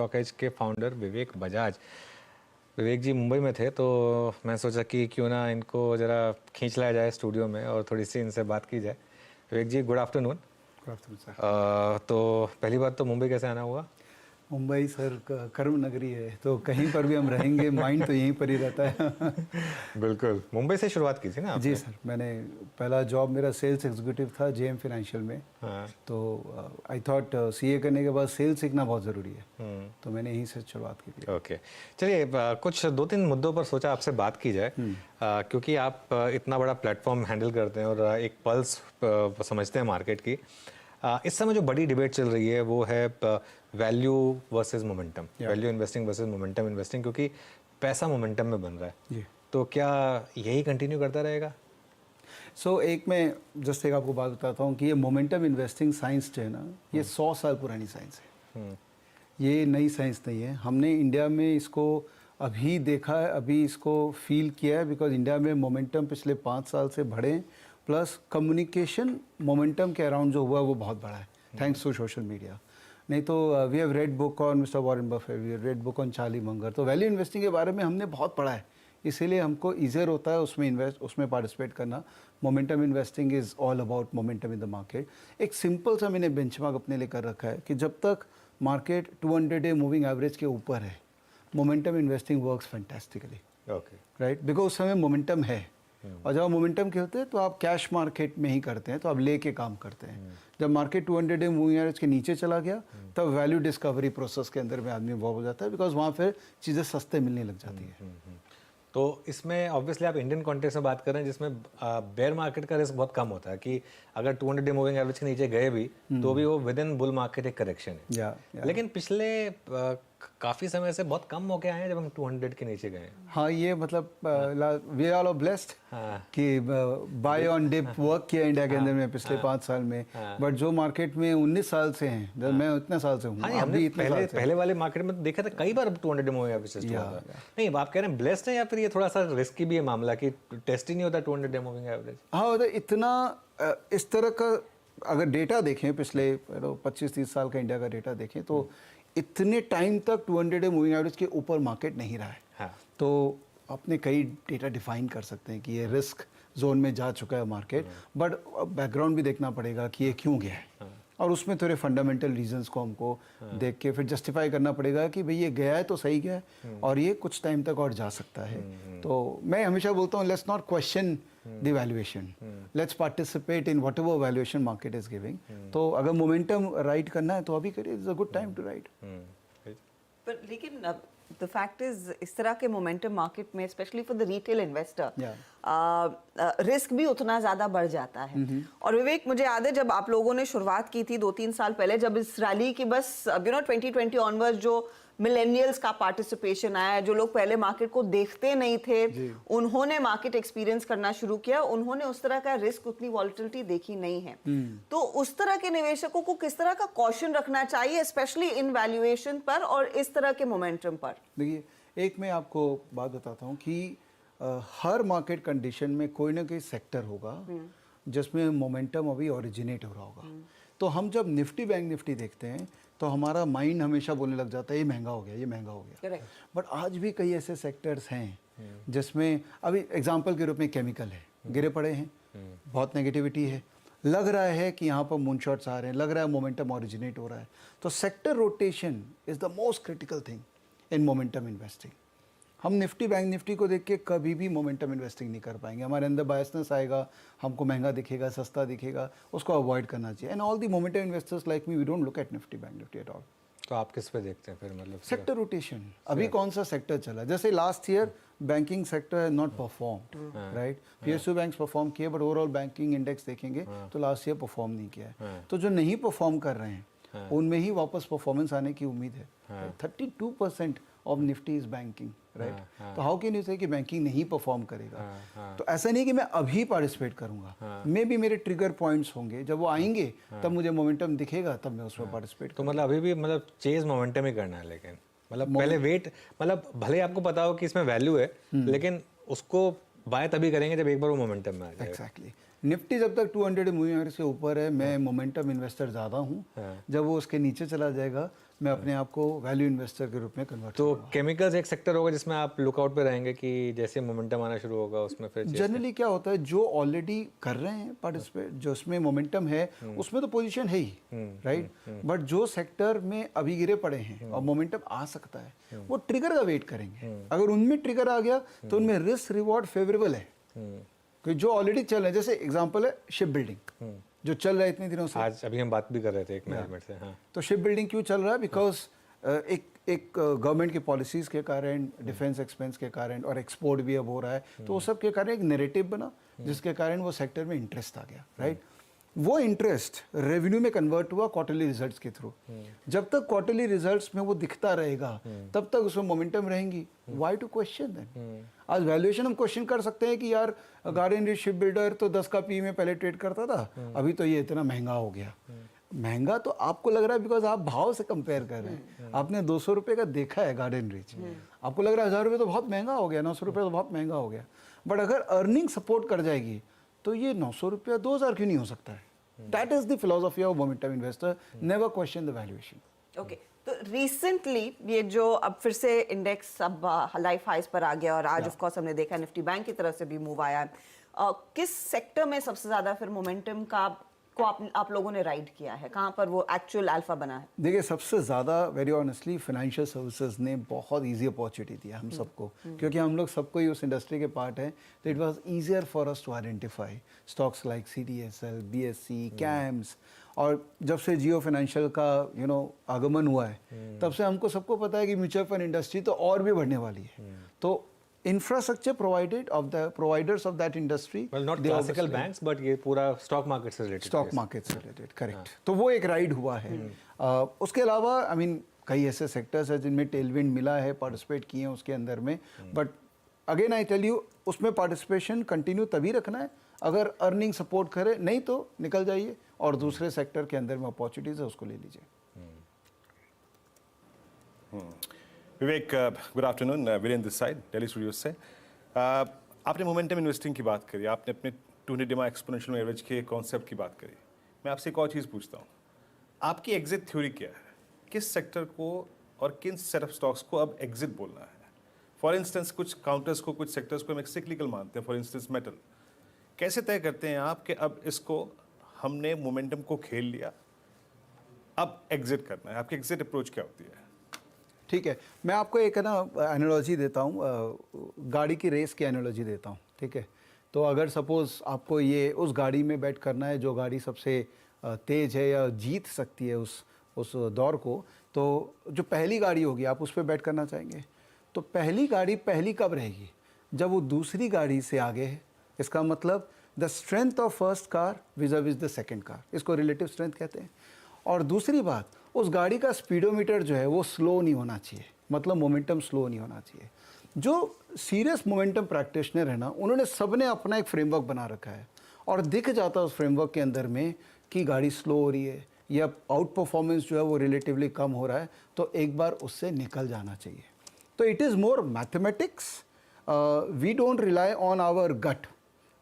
Talkies के founder विवेक बजाज। विवेक जी मुंबई में थे तो मैं सोचा कि क्यों ना इनको ज़रा खींच लाया जाए स्टूडियो में और थोड़ी सी इनसे बात की जाए। Vivek ji good afternoon. Good afternoon sir. तो पहली बात तो मुंबई कैसे आना हुआ? मुंबई सर कर्म नगरी है, तो कहीं पर भी हम रहेंगे माइंड तो यहीं पर ही रहता है। बिल्कुल, मुंबई से शुरुआत की थी ना आपने? जी सर, मैंने पहला जॉब मेरा सेल्स एग्जीक्यूटिव था जेएम फाइनेंशियल में। हाँ। तो आई थॉट सीए करने के बाद सेल्स सीखना बहुत ज़रूरी है, तो मैंने यहीं से शुरुआत की थी। ओके, चलिए कुछ दो तीन मुद्दों पर सोचा आपसे बात की जाए, क्योंकि आप इतना बड़ा प्लेटफॉर्म हैंडल करते हैं और एक पल्स समझते हैं मार्केट की। इस समय जो बड़ी डिबेट चल रही है वो है value versus momentum, value investing versus momentum investing, क्योंकि पैसा मोमेंटम में बन रहा है जी। तो क्या यही कंटिन्यू करता रहेगा? एक मैं जस्ट एक आपको बात बताता हूँ कि ये मोमेंटम इन्वेस्टिंग साइंस जो है ना, ये 100 साल पुरानी साइंस है। ये नई साइंस नहीं है। हमने इंडिया में इसको अभी देखा है, अभी इसको फील किया है, बिकॉज इंडिया में मोमेंटम पिछले 5 साल से बढ़े, प्लस कम्युनिकेशन मोमेंटम के अराउंड जो हुआ वो बहुत बड़ा है, थैंक्स टू सोशल मीडिया। नहीं तो we have read book on mister Warren Buffett, we have read book on Charlie Munger. तो वैल्यू इन्वेस्टिंग के बारे में हमने बहुत पढ़ा है, इसीलिए हमको ईजियर होता है उसमें पार्टिसिपेट करना। Momentum investing is all about momentum in the market. एक सिंपल सा मैंने बेंचमार्क अपने लिए कर रखा है कि जब तक मार्केट 200 डे मूविंग एवरेज के ऊपर है, momentum investing works fantastically. Okay, right, because उस समय मोमेंटम है। और जब मोमेंटम खेलते हैं तो आप कैश मार्केट में ही करते हैं, तो आप लेके काम करते हैं। जब मार्केट 200 डे मूविंग एवरेज के नीचे चला गया तब वैल्यू डिस्कवरी प्रोसेस के अंदर में आदमी इन्वॉल्व हो जाता है, बिकॉज वहाँ फिर चीज़ें सस्ते मिलने लग जाती है। तो इसमें ऑब्वियसली आप इंडियन कॉन्टेक्स्ट में बात कर रहे हैं जिसमें बेयर मार्केट का रिस्क बहुत कम होता है कि अगर 200 डे मूविंग एवरेज के नीचे गए भी तो भी वो विद इन बुल मार्केट एक करेक्शन है। लेकिन पिछले काफ़ी समय से बहुत कम मौके आए हैं जब हम 200 के नीचे गए। हाँ, ये मतलब वी आर ऑल ब्लेस्ड कि बाय ऑन डिप वर्क किया इंडिया के अंदर में पिछले 5 साल में। बट जो मार्केट में 19 साल से हैं, जब मैं इतने साल से हूँ, हमने पहले वाले मार्केट में तो देखा था कई बार 200 डे मूविंग एवरेज नहीं। आप कह रहे हैं ब्लेस्ड है या फिर ये थोड़ा सा रिस्की भी है मामला कि टेस्ट ही नहीं होता 200 डे मूविंग एवरेज? हाँ, मतलब इतना इस तरह का अगर डेटा देखें पिछले 25-30 साल का इंडिया का डेटा देखें तो इतने टाइम तक 200 डे मूविंग एवरेज के ऊपर मार्केट नहीं रहा है। हाँ। तो अपने कई डेटा डिफाइन कर सकते हैं कि ये रिस्क जोन में जा चुका है मार्केट, बट बैकग्राउंड भी देखना पड़ेगा कि ये क्यों गया है। और उसमें थोड़े फंडामेंटल रीजंस को हमको देख के फिर जस्टिफाई करना पड़ेगा कि भाई ये गया है तो सही गया है और ये कुछ टाइम तक और जा सकता है। तो मैं हमेशा बोलता हूँ let's not question the valuation, let's participate in whatever valuation market is giving. तो अगर मोमेंटम राइड करना है तो अभी करिए, it's a good time to ride. पर लेकिन द फैक्ट इज इस तरह के मोमेंटम मार्केट में specially for the retail investor risk भी उतना ज़्यादा बढ़ जाता है। और विवेक, मुझे याद है जब आप लोगों ने शुरुआत की थी 2-3 साल पहले, जब इस रैली की बस 2020 ऑनवर्ड्स जो मिलेनियल्स का पार्टिसिपेशन आया, जो लोग पहले मार्केट को देखते नहीं थे, उन्होंने मार्केट एक्सपीरियंस करना शुरू किया, उन्होंने उस तरह का रिस्क, उतनी वॉलेटिलिटी देखी नहीं है। तो उस तरह के निवेशकों को किस तरह का कॉशन रखना चाहिए, स्पेशली इन वैल्यूएशन पर और इस तरह के मोमेंटम पर? देखिए, एक मैं आपको बात बताता हूँ कि हर मार्केट कंडीशन में कोई ना कोई सेक्टर होगा जिसमें मोमेंटम अभी ओरिजिनेट हो रहा होगा। तो हम जब निफ्टी बैंक निफ्टी देखते हैं तो हमारा माइंड हमेशा बोलने लग जाता है ये महंगा हो गया, ये महंगा हो गया। बट आज भी कई ऐसे सेक्टर्स हैं जिसमें अभी एग्जांपल के रूप में केमिकल है, गिरे पड़े हैं, बहुत नेगेटिविटी है, लग रहा है कि यहाँ पर मूनशॉट्स आ रहे हैं, लग रहा है मोमेंटम ओरिजिनेट हो रहा है। तो sector rotation is the most critical thing in momentum investing. हम निफ्टी बैंक निफ्टी को देख के कभी भी मोमेंटम इन्वेस्टिंग नहीं कर पाएंगे। हमारे अंदर बायसनेस आएगा, हमको महंगा दिखेगा, सस्ता दिखेगा, उसको अवॉइड करना चाहिए। And all the momentum investors like me, we don't look at Nifty bank Nifty at all. तो आप किस पे देखते हैं फिर? मतलब सेक्टर रोटेशन, अभी कौन सा सेक्टर चला? जैसे last year banking sector has not performed, right? PSU banks perform किए, बट ओवरऑल बैंकिंग इंडेक्स देखेंगे तो लास्ट ईयर परफॉर्म नहीं किया है। तो जो नहीं परफॉर्म कर रहे हैं उनमें ही वापस परफॉर्मेंस आने की उम्मीद है। 32% of Nifty is banking, right? तो हाउ कैन यू से कि बैंकिंग नहीं परफॉर्म करेगा? तो ऐसा नहीं कि मैं अभी पार्टिसिपेट करूंगा, मे भी मेरे ट्रिगर पॉइंट्स होंगे, जब वो आएंगे तब मुझे मोमेंटम दिखेगा, तब मैं उसमें पार्टिसिपेट। तो मतलब अभी भी मतलब चेज मोमेंटम ही करना है, लेकिन मतलब पहले वेट, मतलब भले आपको पता हो कि इसमें वैल्यू है लेकिन उसको बाय तभी करेंगे जब एक बार वो मोमेंटम में आ जाए। एक्जैक्टली। निफ्टी जब तक 200 मूविंग एवरेज के ऊपर है, मैं मोमेंटम इन्वेस्टर ज़्यादा हूँ। जब वो उसके नीचे चला जाएगा मैं अपने आप को वैल्यू इन्वेस्टर के रूप में कन्वर्ट तो केमिकल्स एक सेक्टर होगा जिसमें आप लुकआउट पे रहेंगे कि जैसे मोमेंटम आना शुरू होगा उसमें फिर जनरली क्या होता है, जो ऑलरेडी कर रहे हैं पार्टिसिपेट, जो उसमें मोमेंटम है उसमें तो पोजीशन है ही, राइट। बट जो सेक्टर में अभी गिरे पड़े हैं और मोमेंटम आ सकता है, वो ट्रिगर का वेट करेंगे। अगर उनमें ट्रिगर आ गया तो उनमें रिस्क रिवॉर्ड फेवरेबल है, क्योंकि जो ऑलरेडी चल रहे हैं, जैसे एग्जांपल है शिप बिल्डिंग जो चल रहा है इतने दिनों से। आज अभी हम बात भी कर रहे थे एक मैनेजमेंट से। हाँ, तो शिप बिल्डिंग क्यों चल रहा है? बिकॉज एक गवर्नमेंट की पॉलिसीज के कारण, डिफेंस एक्सपेंस के कारण, और एक्सपोर्ट भी अब हो रहा है, तो वो सब के कारण एक नैरेटिव बना जिसके कारण वो सेक्टर में इंटरेस्ट आ गया, राइट। वो इंटरेस्ट रेवेन्यू में कन्वर्ट हुआ क्वार्टरली रिजल्ट्स के थ्रू। जब तक क्वार्टरली रिजल्ट्स में वो दिखता रहेगा तब तक उसमें मोमेंटम रहेंगी। Why to question then? आज वैल्यूएशन हम क्वेश्चन कर सकते हैं कि यार गार्डन रिच शिप बिल्डर तो 10 का पी में पहले ट्रेड करता था, अभी तो ये इतना महंगा हो गया। महंगा तो आपको लग रहा है बिकॉज आप भाव से कंपेयर कर रहे हैं। आपने 200 रुपये का देखा है गार्डन रिच, आपको लग रहा है 1000 रुपये तो बहुत महंगा हो गया, 900 रुपये तो बहुत महंगा हो गया। बट अगर अर्निंग सपोर्ट कर जाएगी तो ये 900 रुपया 2000 क्यों नहीं हो सकता है? That is the philosophy of momentum investor, never question the valuation. Okay, तो रिसेंटली ये जो अब फिर से इंडेक्स अब लाइफ हाइज पर आ गया और आज ऑफ कोर्स हमने देखा निफ्टी बैंक की तरफ से भी मूव आया है। किस सेक्टर में सबसे ज्यादा फिर मोमेंटम को आप लोगों ने राइड किया है? कहाँ पर वो एक्चुअल अल्फा बना है? देखिए, सबसे ज़्यादा वेरी ऑनेस्टली फाइनेंशियल सर्विसेज ने बहुत इजी अपॉर्चुनिटी दिया हम सबको, क्योंकि हम लोग सबको ही उस इंडस्ट्री के पार्ट हैं। तो it was easier for us to identify stocks like CDSL, BSE, CAMS. और जब से जियो फाइनेंशियल का आगमन हुआ है, तब से हमको सबको पता है कि म्यूचुअल फंड इंडस्ट्री तो और भी बढ़ने वाली है। तो infrastructure provided of the providers of that industry, well not classical banks but ये पूरा स्टॉक मार्केट से रिलेटेड, स्टॉक मार्केट से रिलेटेड, करेक्ट। तो वो एक राइड हुआ है। उसके अलावा आई मीन कई ऐसे सेक्टर्स हैं जिनमें टेलविंड मिला है, पार्टिसिपेट किए हैं उसके अंदर में। But again I tell you, उसमें पार्टिसिपेशन कंटिन्यू तभी रखना है अगर अर्निंग सपोर्ट करे, नहीं तो निकल जाइए और दूसरे सेक्टर के अंदर में अपॉर्चुनिटीज है उसको ले लीजिए। Vivek, good afternoon, Virendra this side, Delhi studio से। आपने मोमेंटम इन्वेस्टिंग की बात करी, आपने अपने 200 डिमा एक्सपोनेंशियल एवरेज के कॉन्सेप्ट की बात करी। मैं आपसे एक और चीज़ पूछता हूँ, आपकी एग्जिट थ्योरी क्या है? किस सेक्टर को और किन सेट ऑफ स्टॉक्स को अब एग्जिट बोलना है? फॉर इंस्टेंस कुछ काउंटर्स को, कुछ सेक्टर्स को हम सिक्लिकल मानते हैं, फॉर इंस्टेंस मेटल। कैसे तय करते हैं आप कि अब इसको हमने मोमेंटम को खेल लिया, अब एग्जिट करना है? आपकी एग्जिट अप्रोच क्या होती है? ठीक है, मैं आपको एक है ना एनालॉजी देता हूँ, गाड़ी की रेस की एनालॉजी देता हूँ, ठीक है। तो अगर सपोज़ आपको ये उस गाड़ी में बैट करना है जो गाड़ी सबसे तेज़ है या जीत सकती है उस दौर को, तो जो पहली गाड़ी होगी आप उस पर बैट करना चाहेंगे। तो पहली गाड़ी पहली कब रहेगी? जब वो दूसरी गाड़ी से आगे है। इसका मतलब the strength of first car विज़ the second car, इसको रिलेटिव स्ट्रेंथ कहते हैं। और दूसरी बात, उस गाड़ी का स्पीडोमीटर जो है वो स्लो नहीं होना चाहिए, मतलब मोमेंटम स्लो नहीं होना चाहिए। जो सीरियस मोमेंटम प्रैक्टिशनर है ना, उन्होंने सबने अपना एक फ्रेमवर्क बना रखा है और दिख जाता है उस फ्रेमवर्क के अंदर में कि गाड़ी स्लो हो रही है या आउट परफॉर्मेंस जो है वो रिलेटिवली कम हो रहा है, तो एक बार उससे निकल जाना चाहिए। तो it is more mathematics, we don't rely on our gut.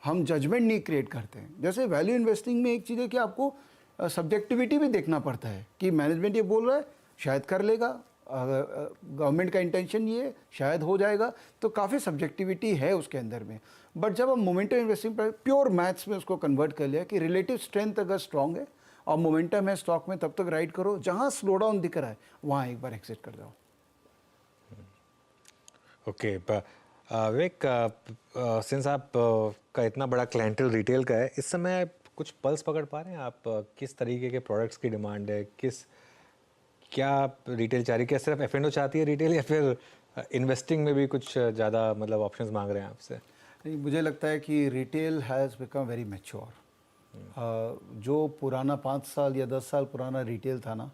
हम जजमेंट नहीं क्रिएट करते हैं। जैसे वैल्यू इन्वेस्टिंग में एक चीज़ है कि आपको सब्जेक्टिविटी भी देखना पड़ता है कि मैनेजमेंट ये बोल रहा है, शायद कर लेगा, गवर्नमेंट का इंटेंशन ये शायद हो जाएगा, तो काफ़ी सब्जेक्टिविटी है उसके अंदर में। बट जब हम मोमेंटम इन्वेस्टिंग पर प्योर मैथ्स में उसको कन्वर्ट कर लिया कि रिलेटिव स्ट्रेंथ अगर स्ट्रांग है और मोमेंटम है स्टॉक में, तब तक राइड करो, जहाँ स्लो डाउन दिख रहा है वहाँ एक बार एग्जिट कर जाओ। ओके, विवेक, सिंस आप का इतना बड़ा क्लाइंटेल रिटेल का है, इस समय कुछ पल्स पकड़ पा रहे हैं आप? किस तरीके के प्रोडक्ट्स की डिमांड है, क्या रिटेल चाह रही है? क्या सिर्फ F&O चाहती है रिटेल, या फिर इन्वेस्टिंग में भी कुछ ज़्यादा मतलब ऑप्शंस मांग रहे हैं आपसे? नहीं, मुझे लगता है कि retail has become very mature. जो पुराना 5 साल या 10 साल पुराना रिटेल था ना,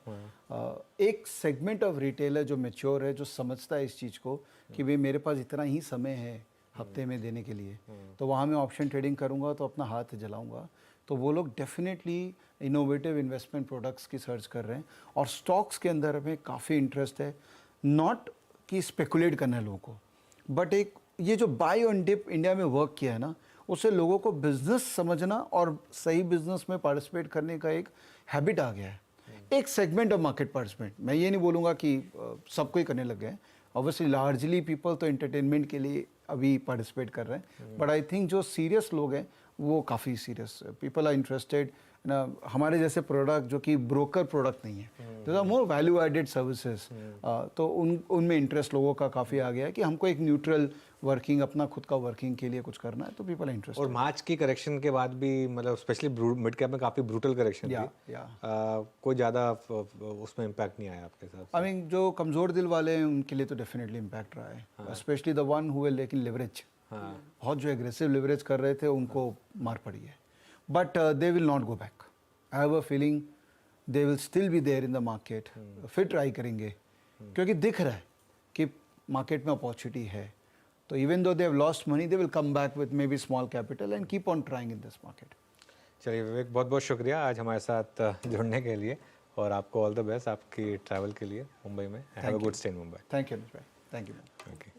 एक सेगमेंट ऑफ रिटेल है जो मैच्योर है, जो समझता है इस चीज़ को कि भाई मेरे पास इतना ही समय है हफ्ते में देने के लिए, तो वहाँ मैं ऑप्शन ट्रेडिंग करूँगा तो अपना हाथ जलाऊँगा। तो वो लोग डेफिनेटली इनोवेटिव इन्वेस्टमेंट प्रोडक्ट्स की सर्च कर रहे हैं और स्टॉक्स के अंदर में काफ़ी इंटरेस्ट है। नॉट कि स्पेकुलेट करना है लोगों को, बट एक ये जो बाय ऑन डिप इंडिया में वर्क किया है ना, उससे लोगों को बिजनेस समझना और सही बिजनेस में पार्टिसिपेट करने का एक हैबिट आ गया है। एक सेगमेंट ऑफ मार्केट पार्टिसिपेंट, मैं ये नहीं बोलूँगा कि सबको ही करने लग गए हैं। ऑब्वियसली लार्जली पीपल तो एंटरटेनमेंट के लिए अभी पार्टिसिपेट कर रहे हैं, बट आई थिंक जो सीरियस लोग हैं वो काफ़ी सीरियस पीपल आर इंटरेस्टेड ना। हमारे जैसे प्रोडक्ट जो कि ब्रोकर प्रोडक्ट नहीं है, तो मोर वैल्यू एडेड सर्विसेज, तो उनमें इंटरेस्ट लोगों का काफ़ी आ गया है कि हमको एक न्यूट्रल वर्किंग, अपना खुद का वर्किंग के लिए कुछ करना है, तो पीपल आर इंटरेस्टेड। और मार्च की करेक्शन के बाद भी मतलब स्पेशली मिड कैप में काफ़ी ब्रूटल करेक्शन या थी, कोई ज़्यादा उसमें इम्पैक्ट नहीं आया आपके साथ? आई मीन जो कमज़ोर दिल वाले हैं उनके लिए तो डेफिनेटली इम्पैक्ट रहा है, specially the one who will लेकिन लिवरेज, बहुत जो एग्रेसिव लिवरेज कर रहे थे उनको मार पड़ी है, but they will not go back. I have a feeling they will still be there in the market, फिर ट्राई करेंगे क्योंकि दिख रहा है कि मार्केट में अपॉर्चुनिटी है। तो even though they have lost money, they will come back with may be small capital and keep on trying in this market. चलिए विवेक, बहुत बहुत शुक्रिया आज हमारे साथ जुड़ने के लिए, और आपको ऑल द बेस्ट आपकी ट्रैवल के लिए मुंबई में। Have a good stay in Mumbai. Thank you भाई, थैंक यू। ओके।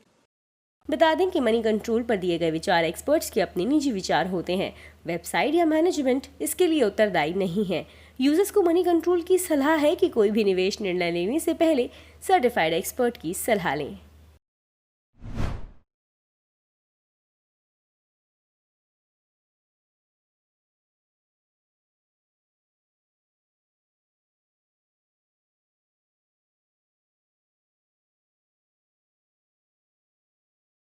बता दें कि मनी कंट्रोल पर दिए गए विचार एक्सपर्ट्स के अपने निजी विचार होते हैं। वेबसाइट या मैनेजमेंट इसके लिए उत्तरदायी नहीं है। यूजर्स को मनी कंट्रोल की सलाह है कि कोई भी निवेश निर्णय लेने से पहले सर्टिफाइड एक्सपर्ट की सलाह लें।